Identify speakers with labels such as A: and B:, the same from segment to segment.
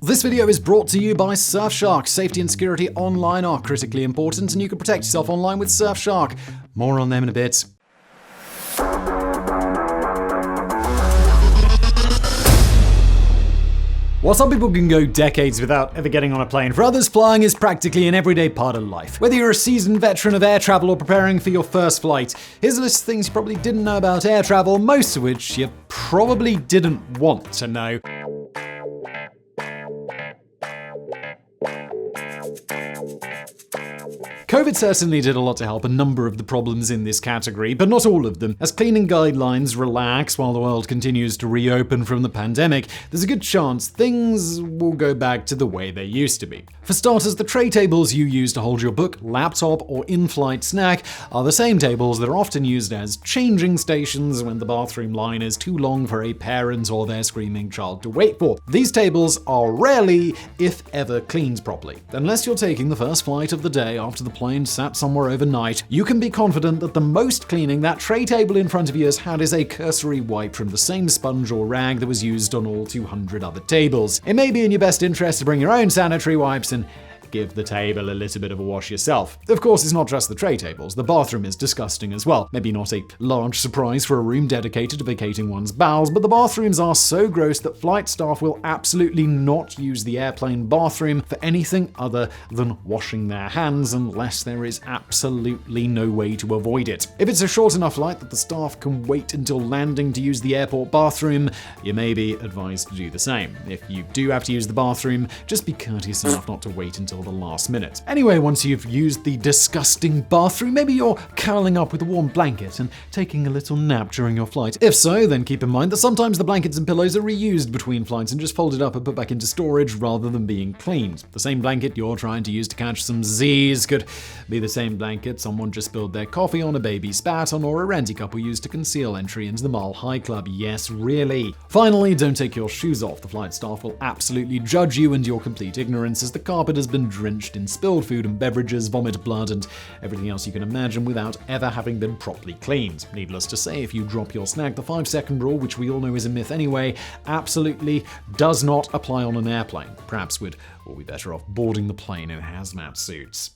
A: This video is brought to you by Surfshark. Safety and security online are critically important, and you can protect yourself online with Surfshark. More on them in a bit. While some people can go decades without ever getting on a plane, for others flying is practically an everyday part of life. Whether you're a seasoned veteran of air travel or preparing for your first flight, here's a list of things you probably didn't know about air travel, most of which you probably didn't want to know. COVID certainly did a lot to help a number of the problems in this category, but not all of them. As cleaning guidelines relax while the world continues to reopen from the pandemic, there's a good chance things will go back to the way they used to be. For starters, the tray tables you use to hold your book, laptop, or in-flight snack are the same tables that are often used as changing stations when the bathroom line is too long for a parent or their screaming child to wait for. These tables are rarely, if ever, cleaned properly. Unless you're taking the first flight of the day after the plane sat somewhere overnight, you can be confident that the most cleaning that tray table in front of you has had is a cursory wipe from the same sponge or rag that was used on all 200 other tables. It may be in your best interest to bring your own sanitary wipes and give the table a little bit of a wash yourself. Of course, it's not just the tray tables. The bathroom is disgusting as well. Maybe not a large surprise for a room dedicated to vacating one's bowels, but the bathrooms are so gross that flight staff will absolutely not use the airplane bathroom for anything other than washing their hands unless there is absolutely no way to avoid it. If it's a short enough flight that the staff can wait until landing to use the airport bathroom, you may be advised to do the same. If you do have to use the bathroom, just be courteous enough not to wait until the last minute. Anyway, once you've used the disgusting bathroom, maybe you're curling up with a warm blanket and taking a little nap during your flight. If so, then keep in mind that sometimes the blankets and pillows are reused between flights and just folded up and put back into storage rather than being cleaned. The same blanket you're trying to use to catch some Z's could be the same blanket someone just spilled their coffee on, a baby spat on, or a renty couple used to conceal entry into the Mile High Club. Yes, really. Finally, don't take your shoes off. The flight staff will absolutely judge you and your complete ignorance, as the carpet has been drenched in spilled food and beverages, vomit, blood, and everything else you can imagine without ever having been properly cleaned. Needless to say, if you drop your snack, the 5-second rule, which we all know is a myth anyway, absolutely does not apply on an airplane. Perhaps we'd all be better off boarding the plane in hazmat suits.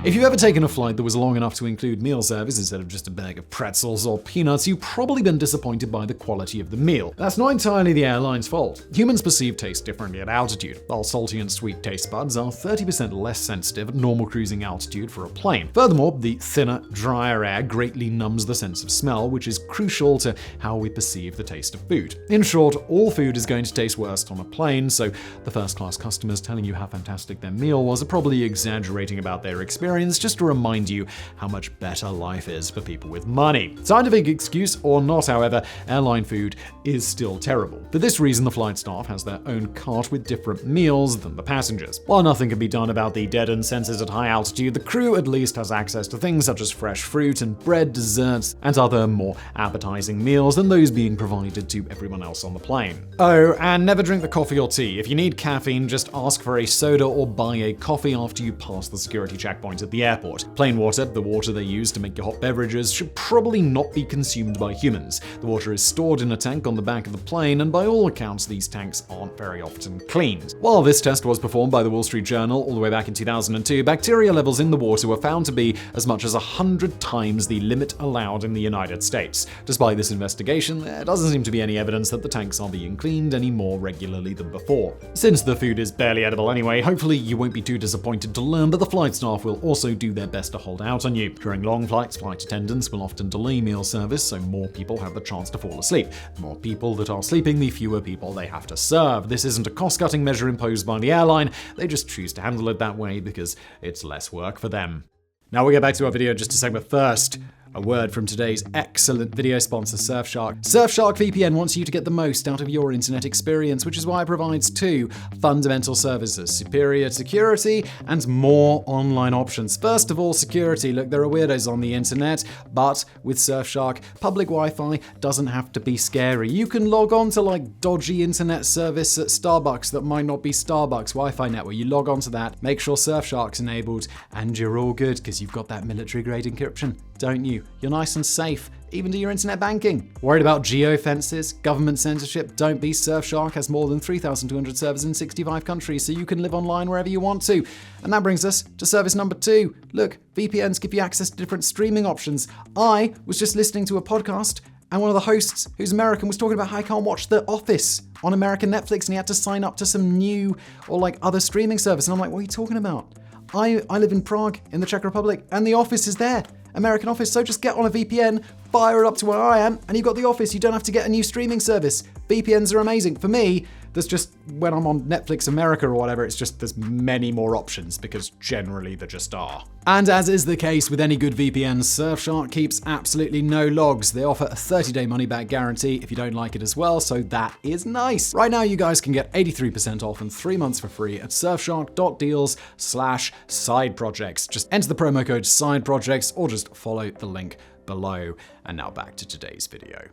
A: If you've ever taken a flight that was long enough to include meal service instead of just a bag of pretzels or peanuts, you've probably been disappointed by the quality of the meal. That's not entirely the airline's fault. Humans perceive taste differently at altitude. Our salty and sweet taste buds are 30% less sensitive at normal cruising altitude for a plane. Furthermore, the thinner, drier air greatly numbs the sense of smell, which is crucial to how we perceive the taste of food. In short, all food is going to taste worst on a plane, so the first-class customers telling you how fantastic their meal was are probably exaggerating about their experience, just to remind you how much better life is for people with money. Scientific excuse or not, however, airline food is still terrible. For this reason, the flight staff has their own cart with different meals than the passengers. While nothing can be done about the deadened senses at high altitude, the crew at least has access to things such as fresh fruit and bread, desserts, and other more appetizing meals than those being provided to everyone else on the plane. Oh, and never drink the coffee or tea. If you need caffeine, just ask for a soda or buy a coffee after you pass the security checkpoint at the airport. Plain water, the water they use to make your hot beverages, should probably not be consumed by humans. The water is stored in a tank on the back of the plane, and by all accounts, these tanks aren't very often cleaned. While this test was performed by the Wall Street Journal all the way back in 2002, bacteria levels in the water were found to be as much as 100 times the limit allowed in the United States. Despite this investigation, there doesn't seem to be any evidence that the tanks are being cleaned any more regularly than before. Since the food is barely edible anyway, hopefully you won't be too disappointed to learn that the flight staff will also do their best to hold out on you. During long flights, flight attendants will often delay meal service, so more people have the chance to fall asleep. The more people that are sleeping, the fewer people they have to serve. This isn't a cost-cutting measure imposed by the airline, they just choose to handle it that way because it's less work for them. Now we get back to our video in just a second, but first, a word from today's excellent video sponsor, Surfshark. Surfshark VPN wants you to get the most out of your internet experience, which is why it provides two fundamental services: superior security and more online options. First of all, security. Look, there are weirdos on the internet, but with Surfshark, public Wi-Fi doesn't have to be scary. You can log on to like dodgy internet service at Starbucks that might not be Starbucks Wi-Fi network. You log on to that, make sure Surfshark's enabled, and you're all good because you've got that military-grade encryption, don't you? You're nice and safe. even do your internet banking. Worried about geofences, government censorship? Don't be. Surfshark has more than 3,200 servers in 65 countries, so you can live online wherever you want to. And that brings us to service number 2. Look, VPNs give you access to different streaming options. I was just listening to a podcast, and one of the hosts, who's American, was talking about how I can't watch The Office on American Netflix, and he had to sign up to some new or other streaming service. And I'm like, what are you talking about? I live in Prague, in the Czech Republic, and The Office is there. American Office, so just get on a VPN, fire it up to where I am, and you've got The Office. You don't have to get a new streaming service. VPNs are amazing. For me, there's just, when I'm on Netflix America or whatever, it's just there's many more options because generally there just are. And as is the case with any good VPN, Surfshark keeps absolutely no logs. They offer a 30-day money-back guarantee if you don't like it as well, so that is nice. Right now, you guys can get 83% off and 3 months for free at surfshark.deals/sideprojects. Just enter the promo code Sideprojects or just follow the link below. And now back to today's video.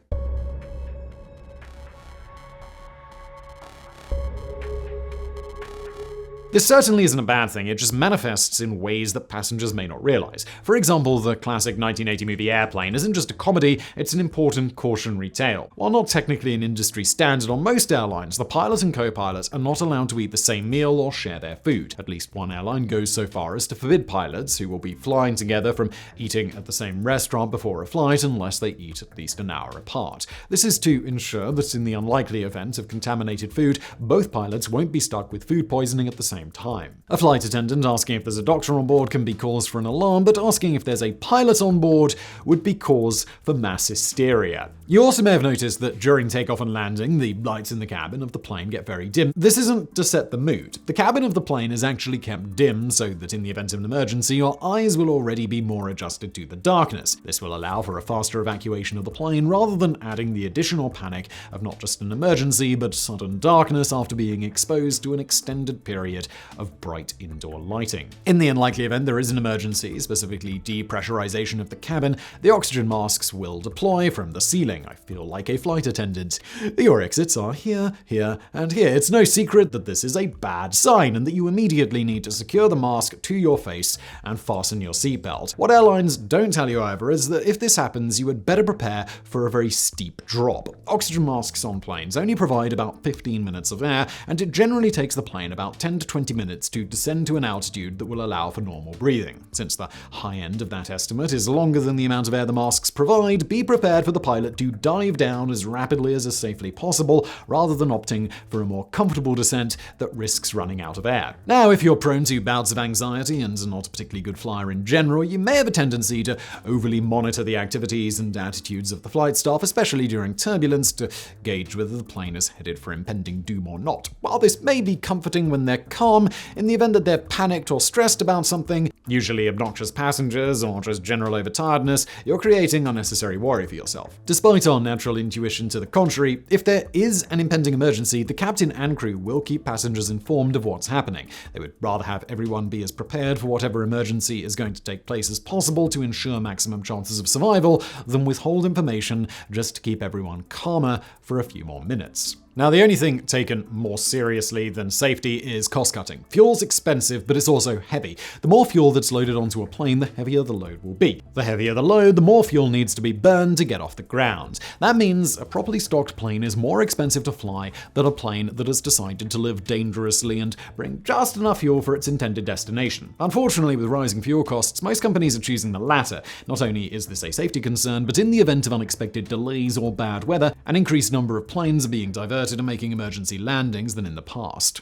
A: This certainly isn't a bad thing, it just manifests in ways that passengers may not realize. For example, the classic 1980 movie Airplane isn't just a comedy, it's an important cautionary tale. While not technically an industry standard on most airlines, the pilot and co-pilot are not allowed to eat the same meal or share their food. At least one airline goes so far as to forbid pilots, who will be flying together, from eating at the same restaurant before a flight unless they eat at least an hour apart. This is to ensure that in the unlikely event of contaminated food, both pilots won't be stuck with food poisoning at the same time. A flight attendant asking if there's a doctor on board can be cause for an alarm, but asking if there's a pilot on board would be cause for mass hysteria. You also may have noticed that during takeoff and landing, the lights in the cabin of the plane get very dim. This isn't to set the mood. The cabin of the plane is actually kept dim so that in the event of an emergency, your eyes will already be more adjusted to the darkness. This will allow for a faster evacuation of the plane rather than adding the additional panic of not just an emergency, but sudden darkness after being exposed to an extended period of bright indoor lighting. In the unlikely event there is an emergency, specifically depressurization of the cabin, the oxygen masks will deploy from the ceiling. I feel like a flight attendant. Your exits are here, here, and here. It's no secret that this is a bad sign and that you immediately need to secure the mask to your face and fasten your seatbelt. What airlines don't tell you, however, is that if this happens, you would better prepare for a very steep drop. Oxygen masks on planes only provide about 15 minutes of air, and it generally takes the plane about 10 to 20 minutes to descend to an altitude that will allow for normal breathing. Since the high end of that estimate is longer than the amount of air the masks provide, be prepared for the pilot to dive down as rapidly as is safely possible, rather than opting for a more comfortable descent that risks running out of air. Now, if you're prone to bouts of anxiety and not a particularly good flyer in general, you may have a tendency to overly monitor the activities and attitudes of the flight staff, especially during turbulence, to gauge whether the plane is headed for impending doom or not. While this may be comforting when they're calm, in the event that they're panicked or stressed about something, usually obnoxious passengers or just general overtiredness, you're creating unnecessary worry for yourself. Despite our natural intuition to the contrary, if there is an impending emergency, the captain and crew will keep passengers informed of what's happening. They would rather have everyone be as prepared for whatever emergency is going to take place as possible to ensure maximum chances of survival than withhold information just to keep everyone calmer for a few more minutes. Now, the only thing taken more seriously than safety is cost cutting. Fuel's expensive, but it's also heavy. The more fuel that's loaded onto a plane, the heavier the load will be. The heavier the load, the more fuel needs to be burned to get off the ground. That means a properly stocked plane is more expensive to fly than a plane that has decided to live dangerously and bring just enough fuel for its intended destination. Unfortunately, with rising fuel costs, most companies are choosing the latter. Not only is this a safety concern, but in the event of unexpected delays or bad weather, an increased number of planes are being diverted and making emergency landings than in the past.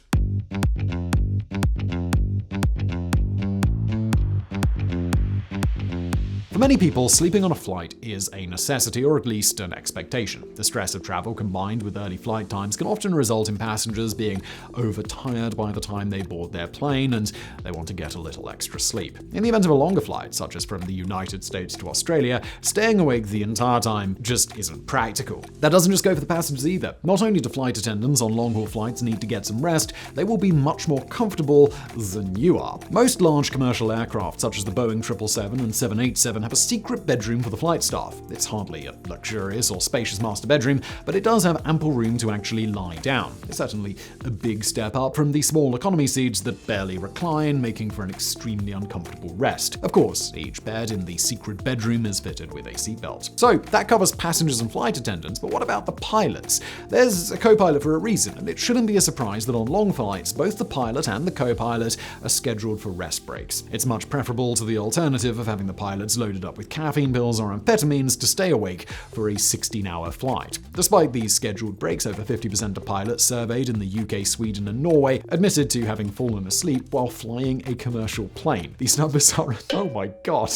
A: For many people, sleeping on a flight is a necessity, or at least an expectation. The stress of travel combined with early flight times can often result in passengers being overtired by the time they board their plane, and they want to get a little extra sleep. In the event of a longer flight, such as from the United States to Australia, staying awake the entire time just isn't practical. That doesn't just go for the passengers either. Not only do flight attendants on long-haul flights need to get some rest, they will be much more comfortable than you are. Most large commercial aircraft, such as the Boeing 777 and 787, have have a secret bedroom for the flight staff. It's hardly a luxurious or spacious master bedroom, but it does have ample room to actually lie down. It's certainly a big step up from the small economy seats that barely recline, making for an extremely uncomfortable rest. Of course, each bed in the secret bedroom is fitted with a seatbelt. So that covers passengers and flight attendants, but what about the pilots? There's a co-pilot for a reason, and it shouldn't be a surprise that on long flights, both the pilot and the co-pilot are scheduled for rest breaks. It's much preferable to the alternative of having the pilots loaded up with caffeine pills or amphetamines to stay awake for a 16-hour flight. Despite these scheduled breaks, over 50% of pilots surveyed in the UK, Sweden, and Norway admitted to having fallen asleep while flying a commercial plane. These numbers are, oh my god,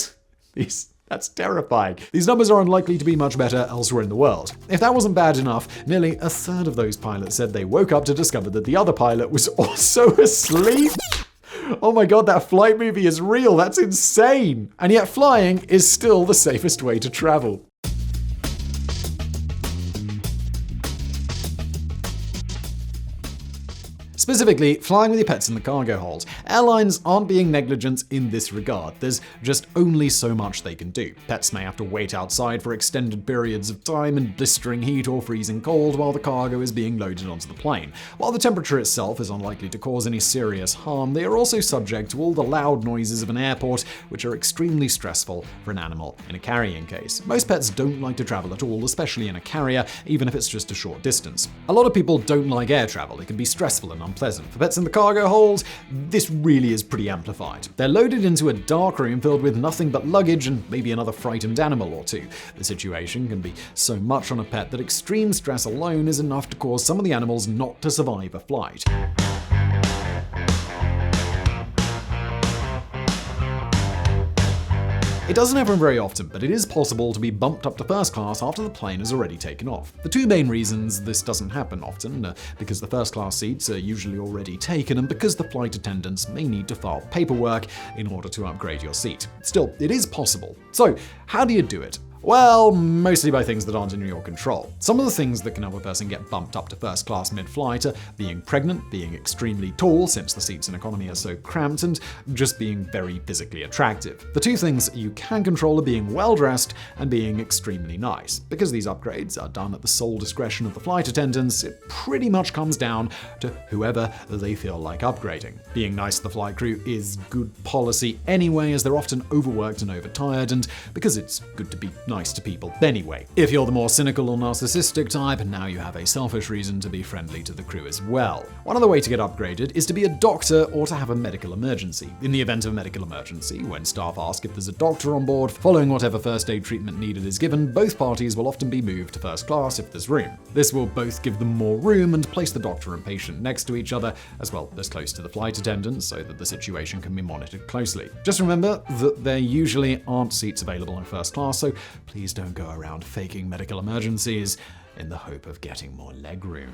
A: that's terrifying. These numbers are unlikely to be much better elsewhere in the world. If that wasn't bad enough, nearly a third of those pilots said they woke up to discover that the other pilot was also asleep. Oh my god, that flight movie is real. That's insane. And yet flying is still the safest way to travel. Specifically, flying with your pets in the cargo hold. Airlines aren't being negligent in this regard. There's just only so much they can do. Pets may have to wait outside for extended periods of time in blistering heat or freezing cold while the cargo is being loaded onto the plane. While the temperature itself is unlikely to cause any serious harm, they are also subject to all the loud noises of an airport, which are extremely stressful for an animal in a carrying case. Most pets don't like to travel at all, especially in a carrier, even if it's just a short distance. A lot of people don't like air travel. It can be stressful and unpleasant. For pets in the cargo hold, this really is pretty amplified. They're loaded into a dark room filled with nothing but luggage and maybe another frightened animal or two. The situation can be so much on a pet that extreme stress alone is enough to cause some of the animals not to survive a flight. It doesn't happen very often, but it is possible to be bumped up to first class after the plane has already taken off. The two main reasons this doesn't happen often are because the first class seats are usually already taken and because the flight attendants may need to file paperwork in order to upgrade your seat. Still, it is possible. So, how do you do it? Well, mostly by things that aren't in your control. Some of the things that can help a person get bumped up to first class mid-flight are being pregnant, being extremely tall since the seats in economy are so cramped, and just being very physically attractive. The two things you can control are being well-dressed and being extremely nice. Because these upgrades are done at the sole discretion of the flight attendants, it pretty much comes down to whoever they feel like upgrading. Being nice to the flight crew is good policy anyway, as they're often overworked and overtired, and because it's good to be nice to people anyway. If you're the more cynical or narcissistic type, now you have a selfish reason to be friendly to the crew as well. One other way to get upgraded is to be a doctor or to have a medical emergency. In the event of a medical emergency, when staff ask if there's a doctor on board, following whatever first aid treatment needed is given, both parties will often be moved to first class if there's room. This will both give them more room and place the doctor and patient next to each other, as well as close to the flight attendants, so that the situation can be monitored closely. Just remember that there usually aren't seats available in first class, so please don't go around faking medical emergencies in the hope of getting more legroom.